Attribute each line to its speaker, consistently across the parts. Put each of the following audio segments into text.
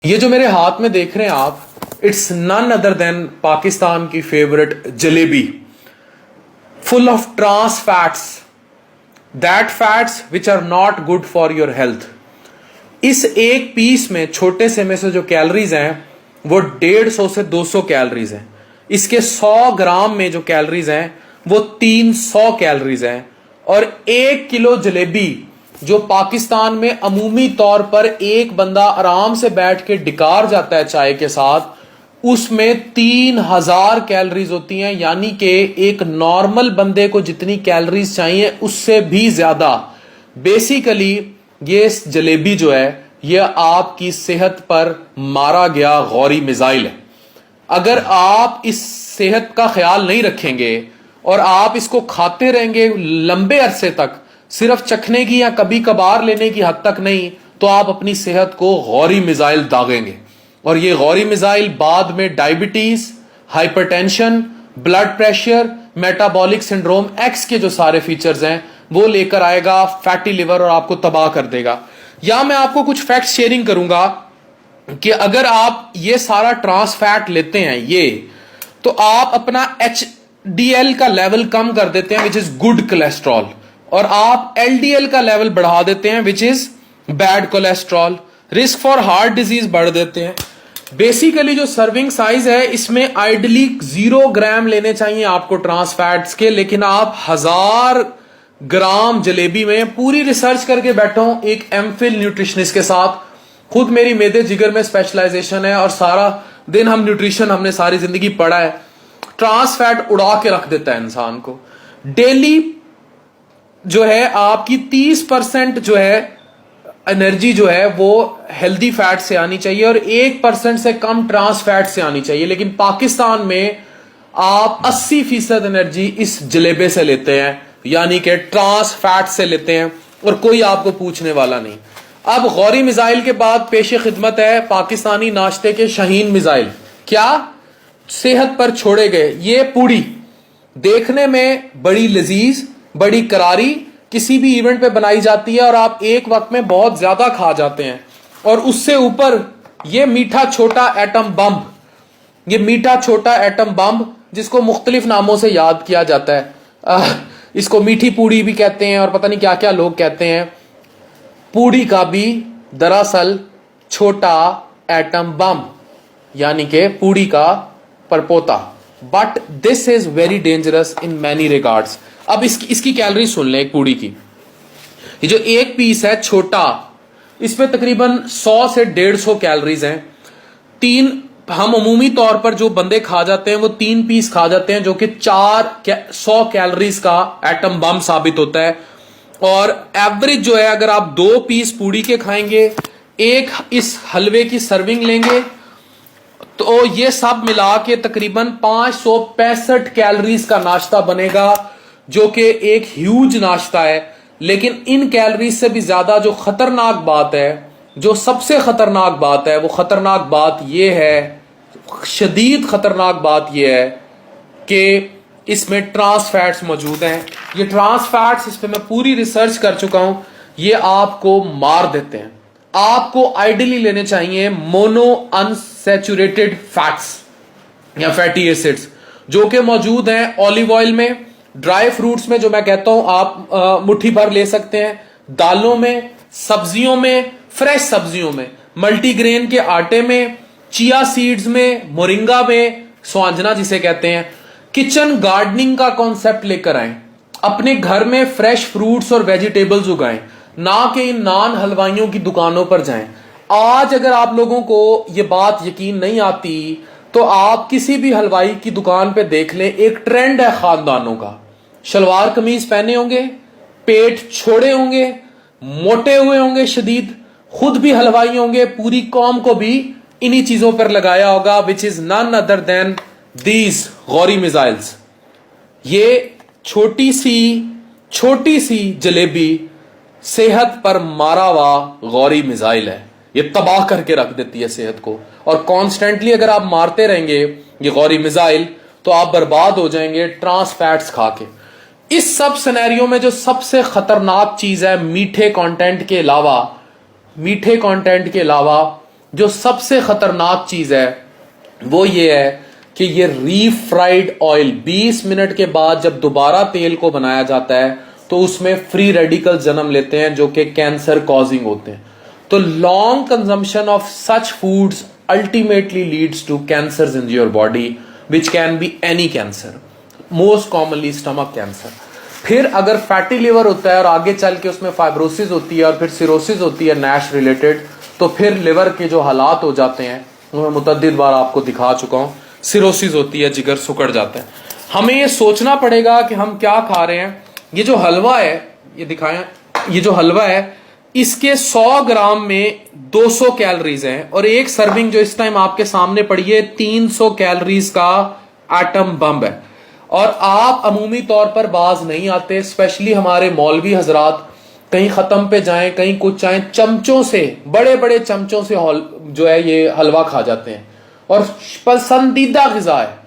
Speaker 1: ये जो मेरे हाथ में देख रहे हैं आप, it's none other than Pakistan की favourite jalebi, full of trans fats, that fats which are not good for your health. इस एक पीस में, छोटे से में से जो कैलोरीज हैं वो 150 से 200 कैलोरीज हैं। इसके 100 ग्राम में जो कैलोरीज हैं वो 300 कैलोरीज हैं। और 1 किलो जलेबी जो पाकिस्तान में अमूमी तौर पर एक बंदा आराम से बैठ के डिकार जाता है चाय के साथ, उसमें 3000 कैलोरीज होती हैं। यानी कि एक नॉर्मल बंदे को जितनी कैलोरीज चाहिए उससे भी ज्यादा। बेसिकली ये जलेबी जो है ये आपकी सेहत पर मारा गया गौरी मिसाइल है। अगर आप इस सेहत का ख्याल नहीं रखेंगे और आप इसको खाते रहेंगे लंबे अरसे तक, सिर्फ चखने की या कभी कभार लेने की हद तक नहीं, तो आप अपनी सेहत को गौरी मिसाइल दागेंगे। और ये गौरी मिसाइल बाद में diabetes, hypertension, blood pressure, metabolic syndrome x के जो सारे फीचर्स हैं वो लेकर आएगा, फैटी लिवर, और आपको तबाह कर देगा। या मैं आपको कुछ फैक्ट्स शेयरिंग करूंगा कि अगर आप ये सारा ट्रांस फैट लेते हैं ये, तो आप अपना HDL का लेवल कम कर देते हैं विच इज गुड कोलेस्ट्रॉल, और आप LDL का लेवल बढ़ा देते हैं which is bad cholesterol. Risk for heart disease बढ़ देते हैं। बेसिकली जो सर्विंग साइज है इसमें आइडली 0 ग्राम लेने चाहिए आपको ट्रांस फैट्स के, लेकिन आप 1000 ग्राम जलेबी में, पूरी रिसर्च करके बैठा हूं एक एमफिल न्यूट्रिशनिस्ट के साथ, खुद मेरी मेदे जिगर में स्पेशलाइजेशन है और सारा दिन हम न्यूट्रिशन हमने सारी जिंदगी पढ़ा है। ट्रांस फैट उड़ा के रख देता है इंसान को। डेली जो है आपकी 30% जो है एनर्जी जो है वो हेल्दी फैट से आनी चाहिए और 1% से कम ट्रांस फैट से आनी चाहिए। लेकिन पाकिस्तान में आप 80% एनर्जी इस जलेबे से लेते हैं, यानी कि ट्रांस फैट से लेते हैं, और कोई आपको पूछने वाला नहीं। अब गौरी मिसाइल के बाद पेशे खिदमत है पाकिस्तानी नाश्ते के शाहीन मिसाइल। क्या सेहत पर छोड़े गए ये पूड़ी, देखने में बड़ी लजीज, बड़ी करारी, किसी भी इवेंट पे बनाई जाती है और आप एक वक्त में बहुत ज्यादा खा जाते हैं। और उससे ऊपर ये मीठा छोटा एटम बम, ये मीठा छोटा एटम बम जिसको मुख्तलिफ नामों से याद किया जाता है। इसको मीठी पूड़ी भी कहते हैं और पता नहीं क्या क्या लोग कहते हैं। पूड़ी का भी दरअसल छोटा एटम बम, यानी कि पूड़ी का परपोता। But this is very dangerous in many regards. अब इसकी कैलोरी सुन लें एक पूड़ी की। ये जो एक पीस है छोटा, इसमें तकरीबन 100 से 150 कैलोरीज हैं। हम अमूमी तौर पर जो बंदे खा जाते हैं वो 3 पीस खा जाते हैं, जो कि 100 कैलोरीज का एटम बम साबित होता है। और एवरेज जो है, अगर आप 2 पीस पूड़ी के खाएंगे, एक इस हलवे की सर्विंग लेंगे, तो ये सब मिला के तकरीबन 565 कैलोरीज का नाश्ता बनेगा, जो कि एक ह्यूज नाश्ता है। लेकिन इन कैलोरीज से भी ज्यादा जो खतरनाक बात है, जो सबसे खतरनाक बात है, वो खतरनाक बात ये है, शदीद खतरनाक बात ये है कि इसमें ट्रांस फैट्स मौजूद हैं। ये ट्रांस फैट्स, इस पे मैं पूरी रिसर्च कर चुका हूं, ये आपको मार देते हैं। आपको आइडियली लेने चाहिए मोनो अनसैचुरेटेड फैट्स या फैटी एसिड्स, जो कि मौजूद हैं ऑलिव ऑयल में, ड्राई फ्रूट्स में, जो मैं कहता हूं आप मुट्ठी भर ले सकते हैं, दालों में, सब्जियों में, फ्रेश सब्जियों में, मल्टीग्रेन के आटे में, चिया सीड्स में, मोरिंगा में, स्वांजना जिसे कहते हैं। किचन गार्डनिंग का कॉन्सेप्ट लेकर आए, अपने घर में फ्रेश फ्रूट्स और वेजिटेबल्स उगाएं, ना कि इन नान हलवाइयों की दुकानों पर जाएं। आज अगर आप लोगों को ये बात यकीन नहीं आती तो आप किसी भी हलवाई की दुकान पे देख लें, एक ट्रेंड है खानदानों का, शलवार कमीज पहने होंगे, पेट छोड़े होंगे, मोटे हुए होंगे शदीद, खुद भी हलवाई होंगे, पूरी कौम को भी इन्हीं चीजों पर लगाया होगा, which is none other than these Ghauri missiles. ये छोटी सी जलेबी सेहत पर मारा हुआ गौरी मिसाइल है। ये तबाह करके रख देती है सेहत को, और कॉन्स्टेंटली अगर आप मारते रहेंगे ये गौरी मिसाइल तो आप बर्बाद हो जाएंगे ट्रांस फैट्स खा के। इस सब सिनेरियो में जो सबसे खतरनाक चीज है, मीठे कंटेंट के अलावा जो सबसे खतरनाक चीज है वो ये है कि ये रीफ्राइड ऑयल 20 मिनट के बाद जब दोबारा तेल को बनाया जाता है तो उसमें फ्री रेडिकल जन्म लेते हैं जो कि कैंसर कॉजिंग होते हैं। तो long consumption of such foods ultimately leads to cancers in your body which can be any cancer, most commonly stomach cancer. फिर अगर फैटी लिवर होता है और आगे चल के उसमें फाइब्रोसिस होती है और फिर सिरोसिस होती है नैश रिलेटेड, तो फिर लिवर के जो हालात हो जाते हैं वो मैं मुतअद्दिद बार आपको दिखा चुका हूं। सिरोसिस होती है, जिगर सिकुड़ जाता है। हमें ये सोचना पड़ेगा कि हम क्या खा रहे हैं। ये जो हलवा है, ये दिखाएं, ये जो हलवा है इसके 100 ग्राम में 200 कैलोरीज हैं और एक सर्विंग जो इस टाइम आपके सामने पड़ी है 300 कैलोरीज का एटम बम है। और आप अमूमी तौर पर बाज नहीं आते, स्पेशली हमारे मौलवी हजरात कहीं खत्म पे जाएं, कहीं कुछ चाहें, चमचों से, बड़े बड़े चमचों से जो है ये हलवा खा जाते हैं और पसंदीदा ग़िज़ा है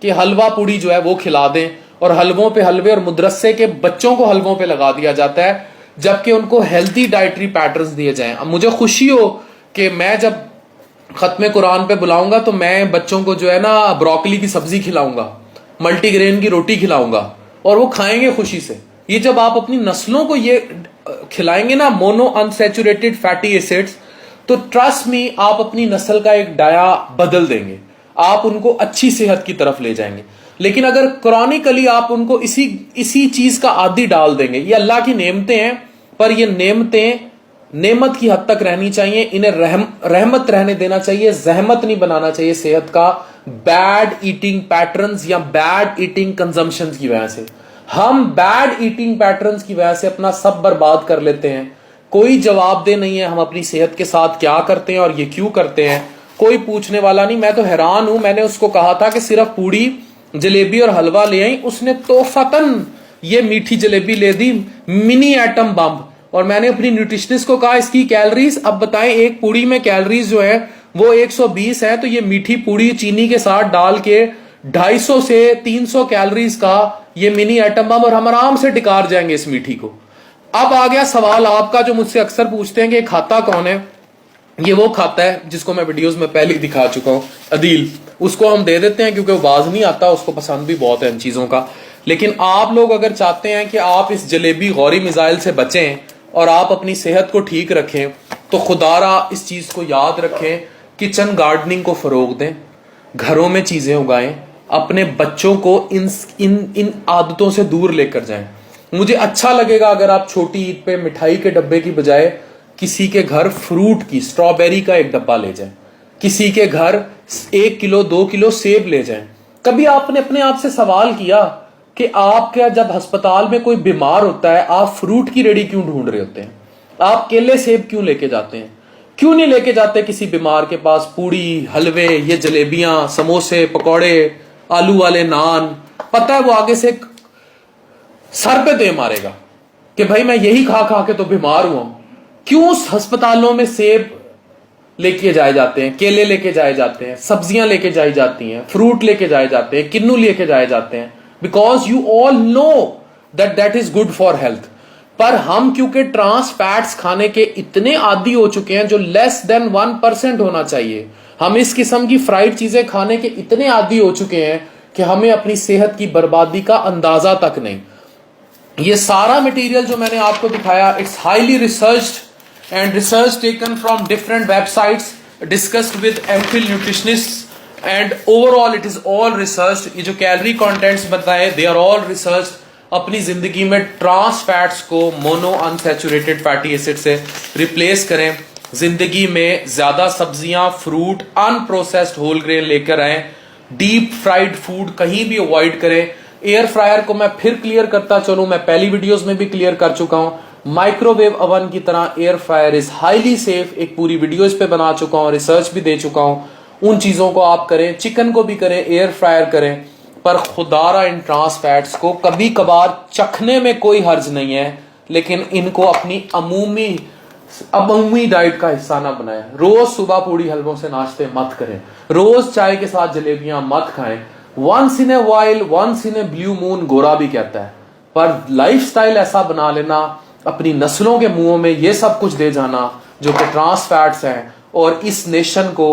Speaker 1: कि हलवा पूड़ी जो है वो खिला दें और हलवों पे हलवे और मदरसे के बच्चों को हलवों पे लगा दिया जाता है जबकि उनको हेल्थी डाइटरी पैटर्न्स दिए जाएं। अब मुझे खुशी हो कि मैं जब खत्म कुरान पे बुलाऊंगा तो मैं बच्चों को जो है ना ब्रोकली की सब्जी खिलाऊंगा, मल्टीग्रेन की रोटी खिलाऊंगा और वो खाएंगे खुशी से। ये जब आप अपनी नस्लों को ये खिलाएंगे ना मोनो अनसैचुरेटेड फैटी एसिड्स, तो ट्रस्ट मी आप अपनी नस्ल का एक डाया बदल देंगे, आप उनको अच्छी सेहत की तरफ ले जाएंगे। लेकिन अगर क्रॉनिकली आप उनको इसी चीज का आदी डाल देंगे, ये अल्लाह की नेमतें हैं पर ये नेमतें नेमत की हद तक रहनी चाहिए, इन्हें रहमत रहने देना चाहिए, जहमत नहीं बनाना चाहिए सेहत का बैड ईटिंग पैटर्न्स या बैड ईटिंग कंजम्पशन की वजह से। हम बैड ईटिंग पैटर्न्स की वजह से अपना सब बर्बाद कर लेते हैं। कोई जवाबदेह नहीं है हम अपनी सेहत के साथ क्या करते हैं और ये क्यों करते हैं, कोई पूछने वाला नहीं। मैं तो हैरान हूं, मैंने उसको कहा था कि सिर्फ पूड़ी जलेबी और हलवा ले आई, उसने तोहफतन ये मीठी जलेबी ले दी, मिनी एटम बम। और मैंने अपनी न्यूट्रिशनिस्ट को कहा इसकी कैलोरीज अब बताएं, एक पूड़ी में कैलोरीज जो है वो 120 है, तो ये मीठी पूड़ी चीनी के साथ डाल के 250 से 300 कैलोरीज का ये मिनी एटम बम और हम आराम से टिकार जाएंगे इस मीठी को। अब आ गया सवाल आपका जो मुझसे अक्सर पूछते हैं कि खाता कौन है। ये वो खाता है जिसको मैं वीडियोस में पहले ही दिखा चुका हूं, अदील। उसको हम दे देते हैं क्योंकि वो बाज नहीं आता, उसको पसंद भी बहुत है इन चीजों का। लेकिन आप लोग अगर चाहते हैं कि आप इस जलेबी गौरी मिसाइल से बचें और आप अपनी सेहत को ठीक रखें, तो खुदारा इस चीज को याद रखें, किचन गार्डनिंग को फरोग दें, घरों में चीजें उगाएं, अपने बच्चों को इन आदतों से दूर लेकर जाएं। मुझे अच्छा लगेगा अगर आप छोटी ईद पे मिठाई के डब्बे की बजाय किसी के घर फ्रूट की, स्ट्रॉबेरी का एक डब्बा ले जाएं, किसी के घर 1 किलो 2 किलो सेब ले जाएं। कभी आपने अपने आप से सवाल किया कि आप क्या जब अस्पताल में कोई बीमार होता है आप फ्रूट की रेडी क्यों ढूंढ रहे होते हैं? आप केले सेब क्यों लेके जाते हैं? क्यों नहीं लेके जाते किसी बीमार के पास पूड़ी, हलवे, ये जलेबियां, समोसे, पकौड़े, आलू वाले नान? पता है वो आगे से सर पे दे मारेगा कि भाई मैं यही खा खा के तो बीमार हुआ। क्यों अस्पतालों में सेब लेके जाए जाते हैं, केले लेके जाए जाते हैं, सब्जियां लेके जाई जाती हैं, फ्रूट लेके जाए जाते हैं, किन्नू लेके जाए जाते हैं? Because you all know that is good for health. पर हम क्योंकि ट्रांस फैट्स खाने के इतने आदी हो चुके हैं जो लेस देन 1% होना चाहिए, हम इस किस्म की फ्राइड चीजें खाने के इतने आदी हो चुके हैं कि हमें अपनी सेहत की बर्बादी का अंदाजा तक नहीं। ये सारा मटेरियल जो मैंने आपको दिखाया, it's highly researched and research taken from different websites, discussed with MPhil nutritionist and overall it is all researched. ये जो कैलोरी कंटेंट्स बताए दे आर ऑल रिसर्च्ड। अपनी जिंदगी में ट्रांस फैट्स को मोनो अनसैचुरेटेड फैटी एसिड से replace करें। जिंदगी में ज्यादा सब्जियां, फ्रूट, अनप्रोसेस्ड होल ग्रेन लेकर आए। डीप फ्राइड फूड कहीं भी अवॉइड करें। एयर फ्रायर को मैं फिर क्लियर करता चलूं, मैं पहली वीडियोस में भी क्लियर कर चुका हूं, माइक्रोवेव ओवन की तरह air fryer is highly safe. एक पूरी वीडियो इस पे बना चुका हूं, रिसर्च भी दे चुका हूं। उन चीजों को आप करें, चिकन को भी करें, एयर फ्रायर करें, पर खुदारा इन ट्रांस फैट्स को कभी कभार चखने में कोई हर्ज नहीं है, लेकिन इनको अपनी अमूमी डाइट का हिस्सा ना बनाएं। रोज सुबह पूड़ी हलवों से नाश्ते मत करें, रोज चाय के साथ जलेबियां मत खाएं। Once in a while, once in a blue moon गोरा भी कहता है, पर लाइफस्टाइल ऐसा बना लेना, अपनी नस्लों के मुंहों में ये सब कुछ दे जाना जो कि ट्रांस फैट्स हैं और इस नेशन को